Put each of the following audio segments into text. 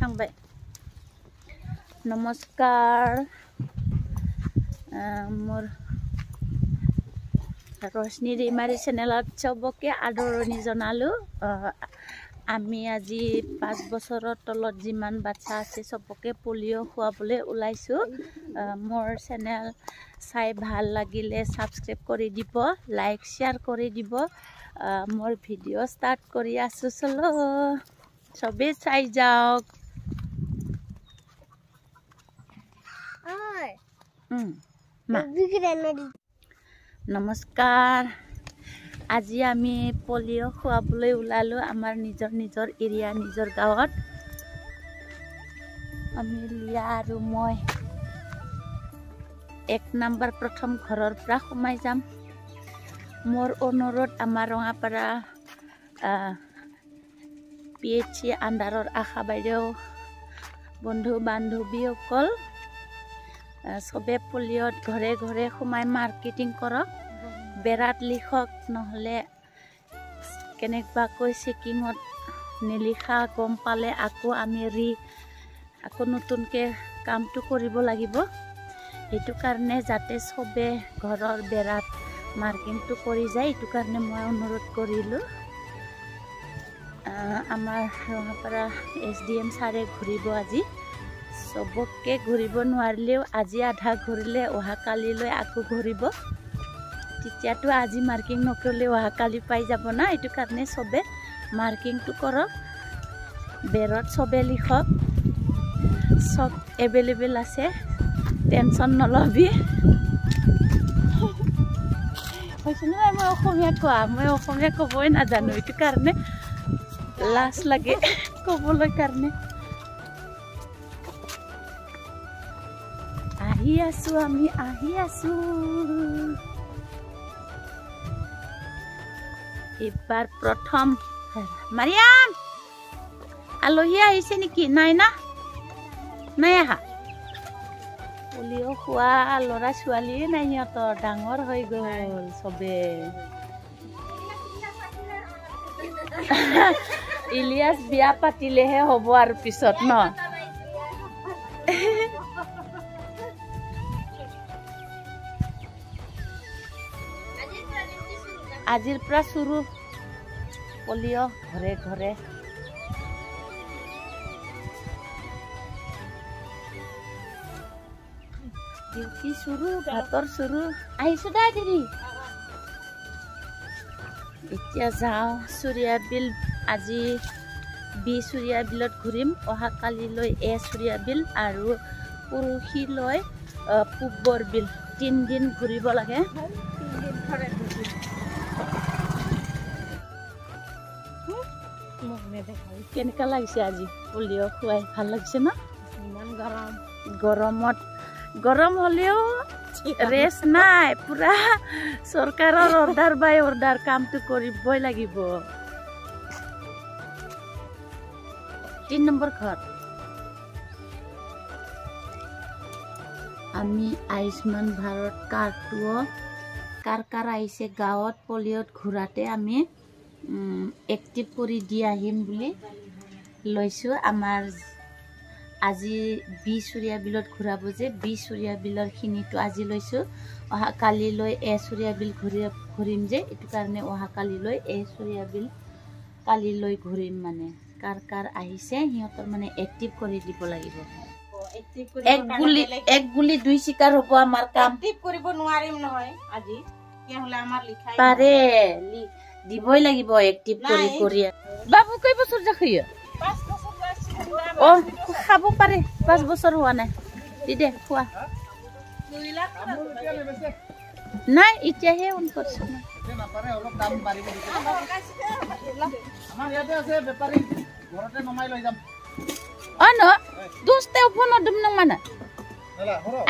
थांबाय नमस्कार मोर रोशनी दैमारी चेनेলত सबके आदरणी जनालो आमी আজি 5 বছৰৰ তলত যিমান বাচ্চা আছে सबके পলিঅ' খুৱাবলৈ ওলাইছো মোৰ চেনেল চাই ভাল লাগিলে সাবস্ক্ৰাইব কৰি দিব লাইক শেয়াৰ কৰি দিব মোৰ ভিডিও স্টাৰ্ট কৰি আছো চলো সবে চাই যাওক নমস্কাৰ আজি আমি পলিঅ' খুৱাবলৈ ওলালো আমাৰ নিজৰ এৰিয়া নিজৰ গাঁৱত আমি লিয়া আৰু মই 1 নম্বৰ প্ৰথম ঘৰৰ পৰা সোমাই যাম মোৰ অনুৰোধ আমাৰ ৰঙাপাৰা পিএইচি আন্ডাৰৰ আশা বাইদেউ বন্ধু বান্ধৱীসকল সবে পলিঅ'ত ঘৰে ঘৰে সোমাই মাৰ্কেটিং কৰক বেৰাত লিখক নহলে কেনেবাকৈ চেকিঙত নিলিখা গম পালে আকৌ আমি আকৌ নতুনকে কামটো কৰিব লাগিব এইটো কাৰণে যাতে সবে ঘৰৰ বেৰাত মাৰ্কিংটো কৰি যায় এইটো কাৰণে মই অনুৰোধ কৰিলো আমাৰ ৰঙাপাৰা এছডিএম ছাৰে ঘূৰিব আজি সবকে ঘূৰিব নোৱাৰিলেও আজি আধা ঘূৰিলে অহা কালিলৈ আকৌ ঘূৰিব তেতিয়াতো আজি মাৰ্কিং নকৰিলে অহা কালি পাই যাব না এইটো কাৰণে সবে মাৰ্কিংটো কৰক বেৰত সবে লিখক সব এভেইলেবল আছে টেনশন নলবি হৈছিল মই অসমীয়া কোৱা মই অসমীয়া ক'বই নাজানো এইটো কাৰণে লাজ লাগে ক'বলৈ কাৰণে আহি আছো এবাৰ প্ৰথম মাৰিয়াম আলহী আহিছে নেকি নাই না নাই আহা পলিঅ' খোৱা ল'ৰা ছোৱালী নাই সিহঁতৰ ডাঙৰ হৈ গ'ল চবে ইলিয়াস বিয়া পাতিলেহে হ'ব আৰু পিছত ন আজিৰ পৰা শুৰু পলিঅ' ঘৰে ঘৰে ডিউটি শুৰু ভাতৰ শুৰু আহিছো দা দিদি এতিয়া যাওঁ সূৰ্যা বিল আজি বি সূৰ্যা বিলত ঘূৰিম অহা কালিলৈ এ সূৰ্যা বিল আৰু পৰহিলৈ পূবৰ বিল 3 দিন ঘূৰিব লাগে কেনেকা লাগিছে আজি পলিঅ' খুৱাই ভাল লাগিছে না ইমান গৰম হলেও ৰেষ্ট নাই পুৰা চৰকাৰৰ অৰ্ডাৰ বাই অৰ্ডাৰ কামটো কৰিবই লাগিব 3 নম্বৰ ঘৰ আমি আয়ুষ্মান ভাৰত কাৰ্ডটো কাৰ আহিছে গাঁৱত পলিঅ'ত ঘূৰাতে আমি এক্টিভ কৰি দি আহিম বুলি লৈছো আমাৰ আজি বি সূৰ্যা বিলত ঘূৰাব যে বি সূৰ্যা বিলৰ খিনিটো আজি লৈছো অহা কালিলৈ এ সূৰ্যা বিল ঘূৰিম যে এইটো কাৰণে অহা কালিলৈ এ সূৰ্যা বিল কালিলৈ ঘূৰিম মানে কাৰ আহিছে সিহঁতৰ মানে এক্টিভ কৰি দিব লাগিব এক গুলি দুই শিকাৰ হ'ব আমাৰ কাম এক্টিভ কৰিব নোৱাৰিম নহয় আজি কি হলে আমাৰ লিখাই পাৰে দিবই লাগিব এক্টিভ কৰি বাবু কই বছৰ যাখইয়া 5 বছৰ যাইছে ও খাব পাৰে 5 বছৰ হোৱা নাই দিদে খোৱা 2 লাখ নাই ইতিয়াহে অন কৰছ না পাৰে অলপ দাম বাঢ়িব আমাৰ ইয়াতে আছে বেপাৰী ঘৰতে নমাই লৈ যাম অন দুস্তে ফোন দম ন মানে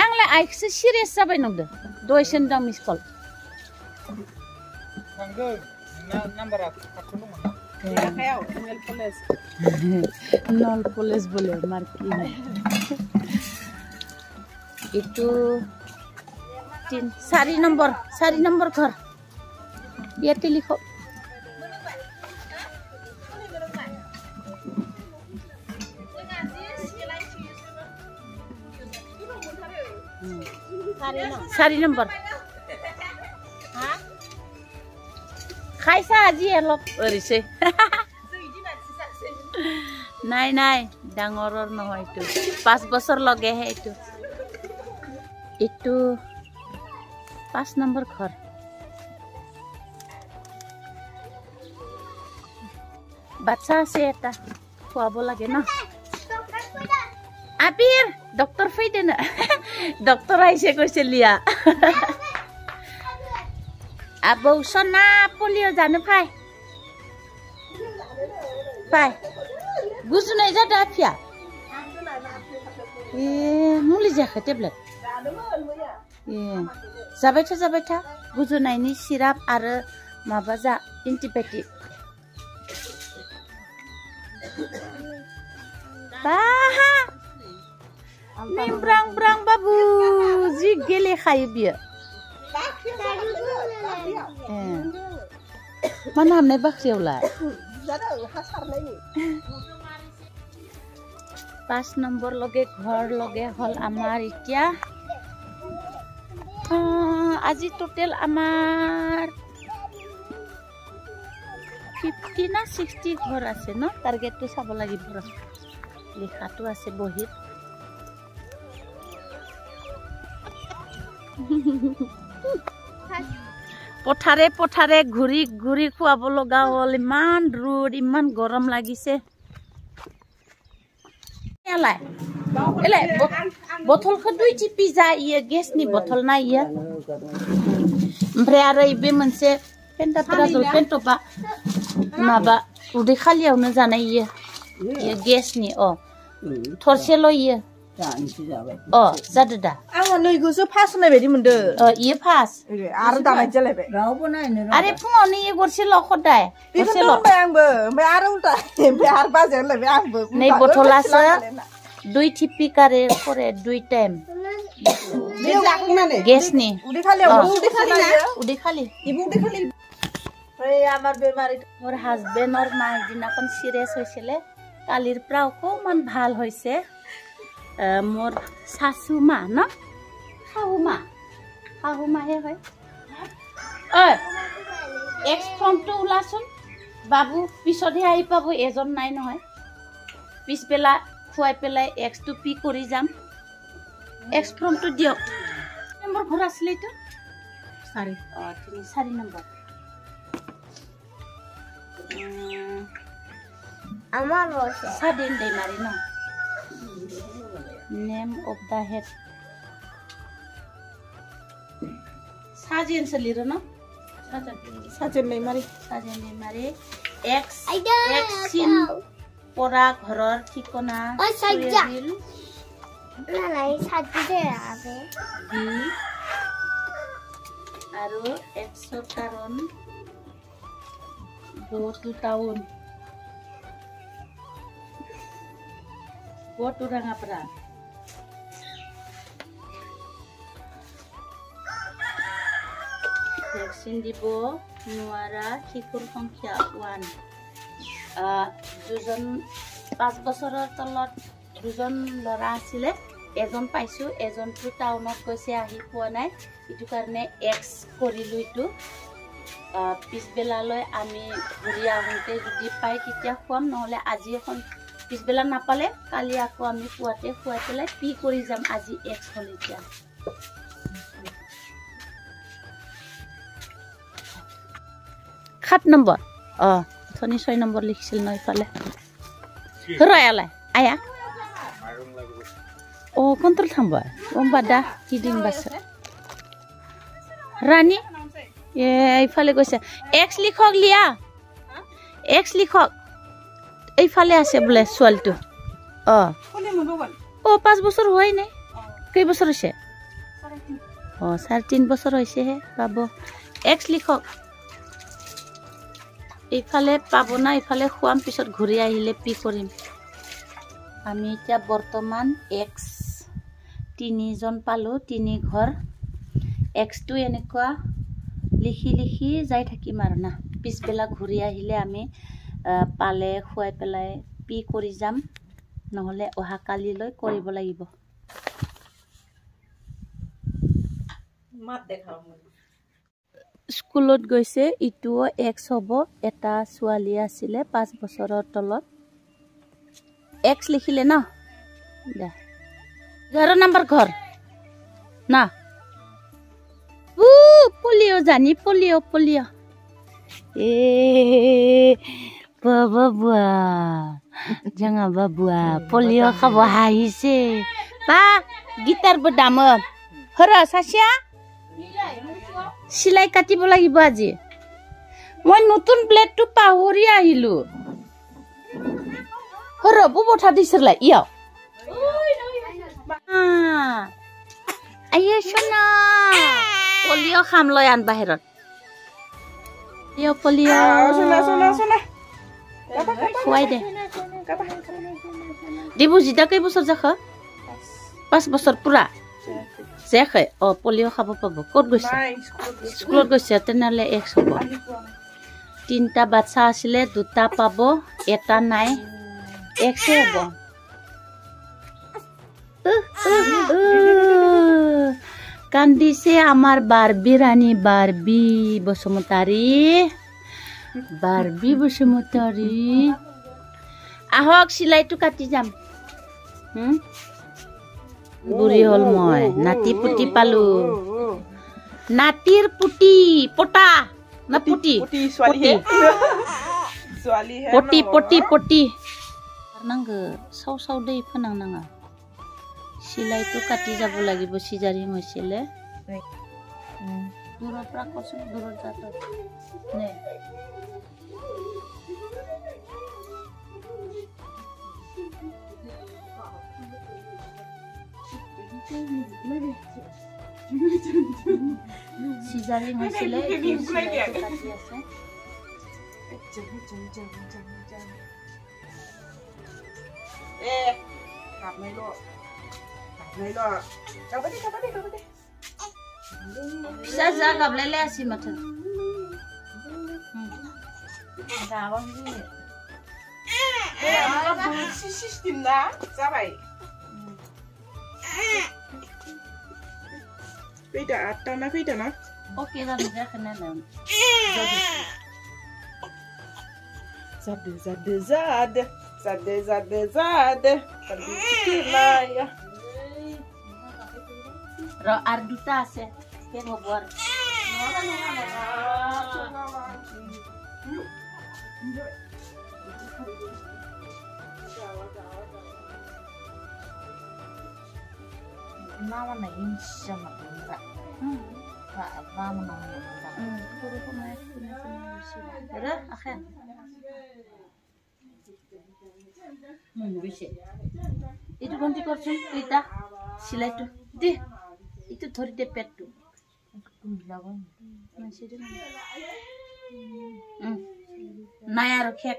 आंलाय आइखसो सिरियास जाबाय नंदो दयसन दं मिस कल थांगो नाम्बारा खाथिनो मोन आखायाव नल पुलिस बोले मार्किं itu 4 nomor घर ইয়াতে লিখো 4 নম্বৰ খাইছা আজি অলপ এৰিছে নাই নাই ডাঙৰৰ নহয় এইটো 5 বছৰ লগেহে এইটো 5 নম্বৰ ঘৰ বাচ্চা আছে এটা খুৱাব লাগে ন আবিৰ ডক্টৰ ফেইদে না ডক্টৰ আইছে কৈছে লিয়া আবৌ সনা পলিও জানো ফাই गुजुनाय जादों आफिया मुलि जायाखै टेब्लेट जाबाय था गुजुनायनि सिराप आरो माबा जा एन्टिबायटिक ब्रां ब्रां बाबु जि गेलेखायो बियो मा नामनाय बाख्रियावलाय 5 নম্বৰ লগে ঘৰ লগে হল আমাৰ এতিয়া আজি টোটেল আমাৰ 50 না 60 ঘৰ আছে ন টাৰ্গেটটো চাব লাগিব লিখাটো আছে বহিত পথাৰে পথাৰে ঘূৰি ঘূৰি খুৱাব লগা হ'ল ইমান ৰ'দ ইমান গৰম লাগিছে এলাই এলাই বটলखौ 2 টিপি जा इयो गेसनि बटल ना इयो ओमफ्राय आरो बे मोनसे पेन्टाप्राजल पेन्टपा माबा उदै खालियावनो जानाय इयो गेसनि थरसेल' इयो जादो दा आङो नैगोसो फास होनाय बायदि मोनदो इयो फास आरो दानाय जालायबाय रावबो नायनो आरे फुङावनो इयो गरसेल' खदाय गरसेल' होनबाय आंबो ओमफ्राय आरो उल्टा ओमफ्राय आरो बाजै होनलायबाय आंबो नै बथलासो 2 टिपि कारे करे 2 टाइम गेसनि उदै खालियाव उदै खालि ओमफ्राय आमार बेमारी मोर हाजबेन्डर माइदिनाখন सिरियास হৈছিলে কালিৰ পৰা অকমান ভাল হৈছে मोर सासू मा न शाहू माहे হয় एक्स फर्म तो उलासुन बाबू पिछतহে আহি পাব এজন নাই নহয় পিছবেলা খুৱাই পেলাই एक्स টু পি কৰি যাম एक्स फर्म তো দিয়ক নম্বৰ ঘৰ আছিল এইটো 4 নম্বৰ আমাৰ সাদিন দেই মাৰি ন name of the head साजिन सलिरो न साजिन नै मारि x sin परा घरर ठिकना सुरेबिल नालाय साजिदे आबे बि आरो 100 कारण go to town go to Rangapura vaccine দিব নোৱাৰা শিশুৰ সংখ্যা 1 দুজন 5 বছৰৰ তলত দুজন লৰা আছিল এজন পাইছো এজনটো টাউনত গৈছে আহি পোৱা নাই ইটো কাৰণে এক্স কৰিলো ইটো পিছবেলালৈ আমি ঘূৰি আহোঁতে যদি পাই তেতিয়া খুৱাম নহলে আজি এখন পিছবেলা নাপালে কালি আকৌ আমি পুৱাতে খুৱাই পেলাই পি কৰি যাম আজি এক্স হ'ল এতিয়া 7 নম্বৰ 6 নম্বৰ লিখিছিল ন ইফালে ৰয়ালে আয়া কন্ট্ৰল থামবা বাদা কিদিন বাছ ৰাণী ইফালে গৈছে এক্স লিখক লিয়া এক্স লিখক এইফালে আছে বোলে ছোৱালীটো 5 বছৰ হোৱাই নাই কেই বছৰ হৈছে 3.5 বছৰ হৈছেহে পাব এক্স লিখক এইফালে পাব না ইফালে খুৱাম পিছত ঘূৰি আহিলে পি কৰিম আমি এতিয়া বৰ্তমান এক্স 3 জন পালো 3 ঘৰ এক্স টো এনেকুৱা লিখি লিখি যাই থাকিম আৰু না পিছবেলা ঘূৰি আহিলে আমি পালে খুৱাই পেলাই পি কৰি যাম নহলে অহা কালিলৈ কৰিব লাগিব মাত দেখাও স্কুলত গৈছে ইটোও এক্স হ'ব এটা ছোৱালী আছিলে 5 বছৰৰ তলত এক্স লিখিলে ন দে 11 নম্বৰ ঘৰ না পলিঅ জানি পলিঅ এ বাবুয়া jangan babua polio খাব হাইছে বা গিটাৰব দাম হৰ সাসিয়া সিলাই কাটিব লাগিব আজি মই নতুন প্লেটটো পাহৰি আহিলো হৰ বুবঠা দিছলা ইয়া আইয়া সোনা পলিও খাম লৈ আন বাহিৰত পলিও সোনা খুৱাই দে দিবু জিতা কেই বছৰ যাখ 5 বছৰ পুৰা জেখে পলিও খাব পাব ক'ত গৈছে স্কুলত গৈছে তেনেহ'লে এক্স হ'ব 3টা বাচ্চা আছিলে 2টা পাব এটা নাই এক্স হ'ব কান্দিছে আমাৰ বাৰবি ৰাণী বাৰবি বসুমতাৰী আহক সিলাইটো কাটি যাম বুঢ়ী হল মই নাতি পুতি পালো নাতিৰ পুতি পটা না পুতি পটি নাংগো চাও दै फोनांनाङा সিলাইটো কাটি যাব লাগিব সিজাৰি হৈছিলে দূৰৰ পৰা কচোন দূৰত যাত নে সিজাৰি হৈছিলে কাটি আছে bisa jagab lele asi mata gawang ni system na sabai Pita atta na pita na oke dan dia kena daun zade ya ro arduta ase ke ngobor nawa na insya Allah apa menang guru pemain ada akhir bisa itu ganti korsun kita silaitu deh itu thori de pettu naya rakhek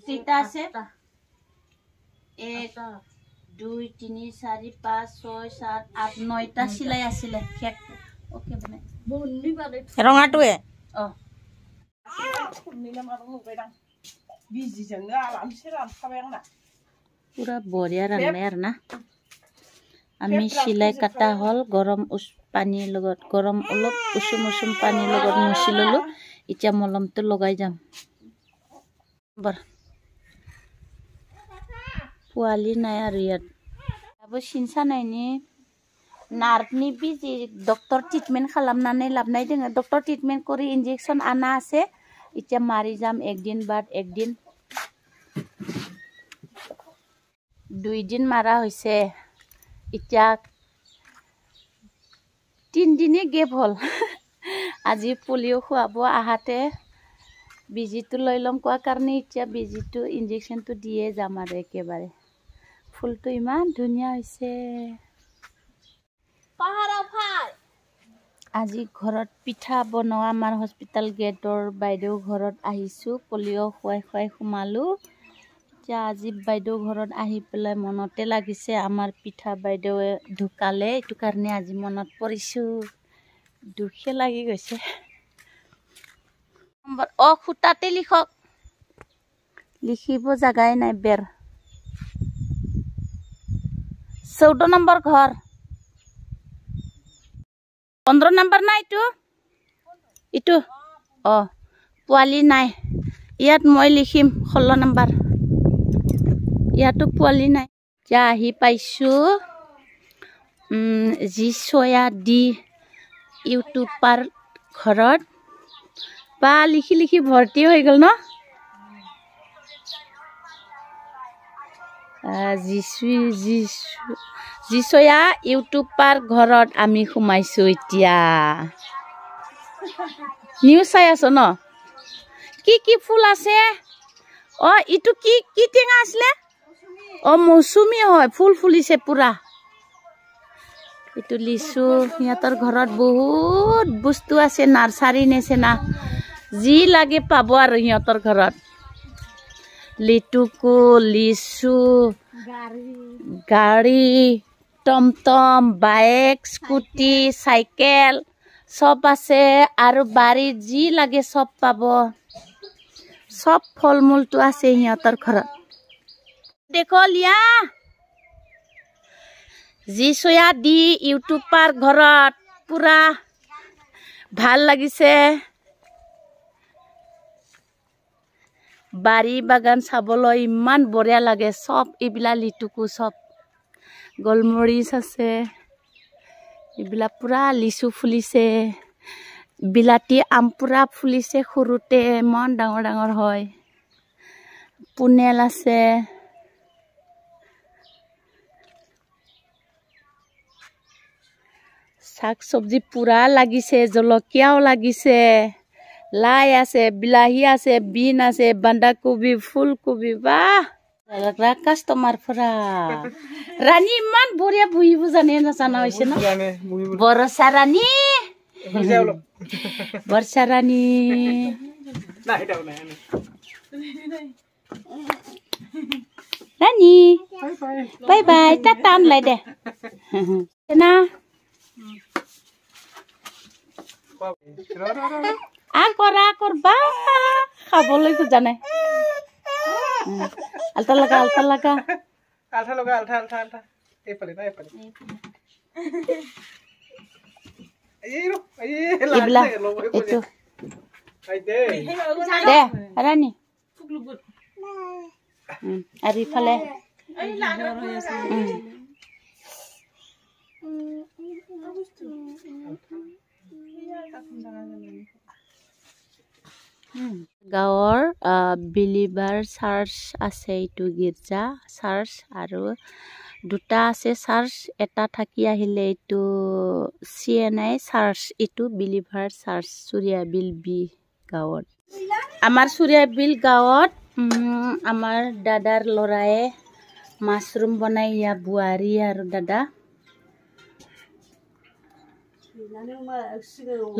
kita ase 1 2 3 4 5 6 7 8 9টা সিলাই আছিল খেক okay বনে বন্নি বালে ৰঙাটোৱে নিলাম আৰু লগাইদাম busy জংগা আলাম সেৰাম খাবেন না পুৰা বড়িয়া ৰান্নাৰ না আমি সিলাই কাটা হল গৰম পানীৰ লগত গৰম অলপ উষুম পানীৰ লগত মুছি ললো এতিয়া মলমটো লগাই যাম বৰ পোৱালি নাই আৰু ইয়াত আবো সিনসা নাইনি নাৰ্ভনি বিজি ডক্টৰ ট্ৰিটমেন্ট খালামনাनै লাবনাই দङ ডক্টৰ ট্ৰিটমেন্ট কৰি ইনজেকশন আনা আছে এতিয়া মাৰি যাম একদিন বাদ একদিন 2 দিন মাৰা হৈছে এতিয়া 3 দিনে গেপ হল আজি পলিও খুৱাব আহাতে বিজিটো লৈ লম কোৱা কাৰণে এতিয়া বিজিটো ইনজেকশনটো দিয়ে যাম আৰু একেবাৰে ফুলটো ইমান ধুনিয়া হৈছে পাহাৰা ভাই আজি ঘৰত পিঠা বনোৱা আমাৰ হস্পিটাল গেটৰ বাইদেউ ঘৰত আহিছো পলিও খুৱাই খুমালো যা আজি বাইদেউ ঘৰত আহি পেলাই মনতে লাগিছে আমাৰ পিঠা বাইদেউৱে ঢুকালে এটো কাৰণে আজি মনত পৰিছো দুখে লাগি গৈছে নম্বৰ খুটাতে লিখক লিখিব জাগাই নাই বেৰ 14 নম্বৰ ঘৰ 15 নম্বৰ নাই ইটো পোৱালি নাই ইয়াত মই লিখিম 16 নম্বৰ ইয়াতো পোৱালি নাই যা আহি পাইছো জিছয়া দি ইউটিউবাৰ ঘৰত বা লিখি লিখি ভৰ্তি হৈ গ'ল ন জিছয়া ইউটিউবাৰ ঘৰত আমি সোমাইছো এতিয়া নিউজ চাই আছো ন কি ফুল আছে ইটো কি টেঙা আছিলে মৌচুমী হয় ফুল ফুলিছে পুৰা ইটো লিচু সিহঁতৰ ঘৰত বহুত বস্তু আছে নাৰ্সাৰী নিচিনা যি লাগে পাব আৰু সিহঁতৰ ঘৰত লিটুকু লিচু গাড়ী টমটম বাইক স্কুটি চাইকেল সব আছে আৰু বাৰীত যি লাগে সব পাব সব ফল মূলটো আছে সিহঁতৰ ঘৰত দেখো লিয়া জিছয়া দি ইউটিউবাৰ ঘৰত পুৰা ভাল লাগিছে বাৰী বাগান চাবলৈ ইমান বঢ়িয়া লাগে সব এইবিলাক লিটুকু সব গোলমৰিচ আছে এইবিলাক পুৰা লিচু ফুলিছে বিলাতী আম পুৰা ফুলিছে সৰুতে ইমান ডাঙৰ ডাঙৰ হয় পুনেল আছে শাক সবজি পুৰা লাগিছে জলকীয়াও লাগিছে লাই আছে বিলাহী আছে বিন আছে বন্ধাকবি ফুলকবি বাহ কাস্টমাৰ পুৰা ৰাণী ইমান বঢ়িয়া বহিব জানে নাজানা হৈছে ন বৰষা ৰাণী বৰ্ষা ৰাণী ৰাণী বাই বাই টাটা আনলাই দে না আকৰ বা খাবলৈ খোজা নাই আলতা লগা দে ৰাণী আৰু ইফালে গাঁৱৰ বিলিভাৰ চাৰ্চ আছে এইটো গীৰ্জা চাৰ্চ আৰু দুটা আছে চাৰ্চ এটা থাকি আহিলে এইটো CNI চাৰ্চ এইটো বিলিভাৰ চাৰ্চ চুৰিয়াবিল বি গাঁৱত আমাৰ চুৰিয়াবিল গাঁৱত আমাৰ দাদাৰ ল'ৰায়ে মাছৰুম বনাই ইয়া বোৱাৰী আৰু দাদা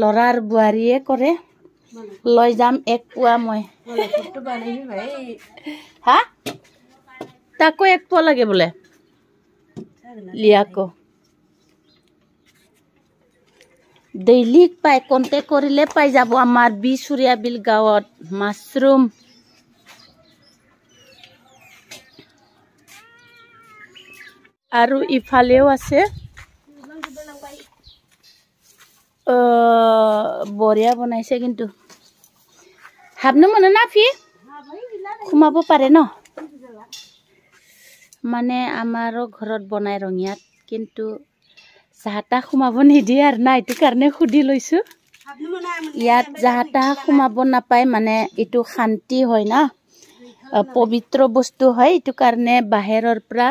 ল'ৰাৰ বোৱাৰীয়ে কৰে লৈ যাম এক পোৱা মই হা তাকো এক পোৱা লাগে বোলে লিয়াকো ডেইলি পাই কণ্টেক্ট কৰিলে পাই যাব আমাৰ বি চুৰিয়াবিল গাঁৱত মাছৰুম আৰু ইফালেও আছে বঢ়িয়া বনাইছে কিন্তু হাবনো মনে না ফি সোমাব পাৰে ন মানে আমাৰো ঘৰত বনাই ৰঙিয়াত কিন্তু জাহাতা সোমাব নিদিয়ে আৰু না এইটো কাৰণে সুধি লৈছো ইয়াত জাহাতা সোমাব নাপায় মানে এইটো শান্তি হয় না পবিত্ৰ বস্তু হয় এইটো কাৰণে বাহিৰৰ পৰা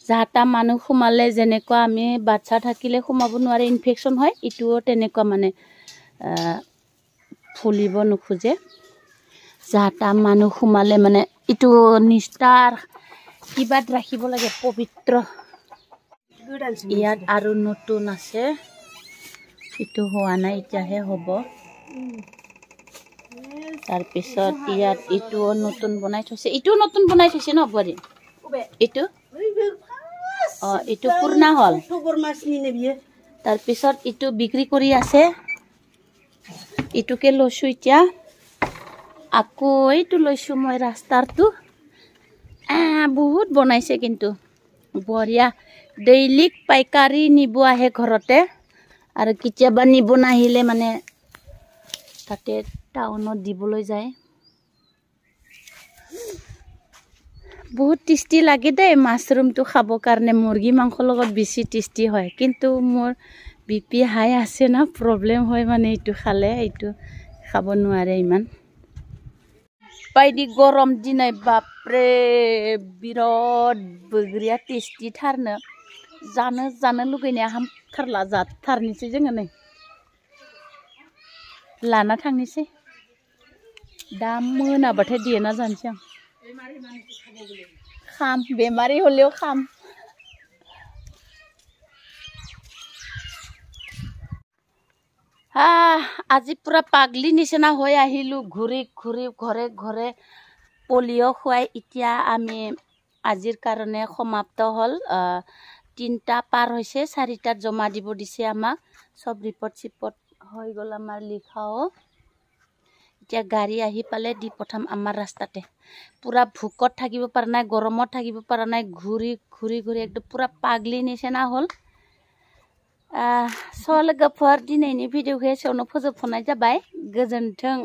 জাহাতা মানুহ সোমালে যেনেকুৱা আমি বাচ্চা থাকিলে সোমাব নোৱাৰে ইনফেকশ্যন হয় এইটোও তেনেকুৱা মানে ফুলিব নোখোজে জাহাতা মানুহ সোমালে মানে এইটো নিষ্ঠাৰ কিবাত ৰাখিব লাগে পবিত্ৰ ইয়াত আৰু নতুন আছে এইটো হোৱা নাই এতিয়াহে হ'ব তাৰপিছত ইয়াত এইটোও নতুন বনাই থৈছে এইটোও নতুন বনাই থৈছে ন বোৱাৰী এইটো এইটো পূৰ্ণা হ'ল তাৰপিছত এইটো বিক্ৰী কৰি আছে এইটোকে লৈছোঁ এতিয়া আকৌ এইটো লৈছোঁ মই ৰাস্তাৰটো বহুত বনাইছে কিন্তু বঢ়িয়া ডেইলি পাইকাৰী নিব আহে ঘৰতে আৰু কেতিয়াবা নিব নাহিলে মানে তাতে টাউনত দিবলৈ যায় বহুত টেষ্টি লাগে দেই মাছৰুমটো খাবৰ কাৰণে মুৰ্গী মাংসৰ লগত বেছি টেষ্টি হয় কিন্তু মোৰ বিপি হাই আছে না প্ৰব্লেম হয় মানে এইটো খালে এইটো খাব নোৱাৰে ইমান বাইদি গৰম দিনাই বাপৰে বিৰাট বগरिया टेस्टी थारनो जानो लुगैनाया हामथारला जाथारनोसै जोङो नै लाना थांनोसै दा मोनाबाथाय देना जानोसै आं खाम बेमारी হলেও খাম আজি পুরা পাগলি নিচিনা হৈ আহিলো ঘুরি ঘুরি ঘরে ঘরে পলিও খুৱাই এতিয়া আমি আজিৰ কাৰণে সমাপ্ত হল 3টা পাৰ হৈছে 4টাত জমা দিব দিছে আমাক সব ৰিপৰ্ট হৈ গল আমাৰ লিখাও এতিয়া গাড়ী আহি পালে দি পঠাম আমাৰ ৰাস্তাতে পুৰা ভুকত থাকিব পাৰা নাই গৰমত থাকিব পাৰা নাই ঘুরি ঘুরি ঘুরি একদম পুরা পাগলি নিচিনা হল सलगफोर दिनैनि भिडिअखौ एसेयावनो फोजोबथ'नाय जाबाय गोजोन्थों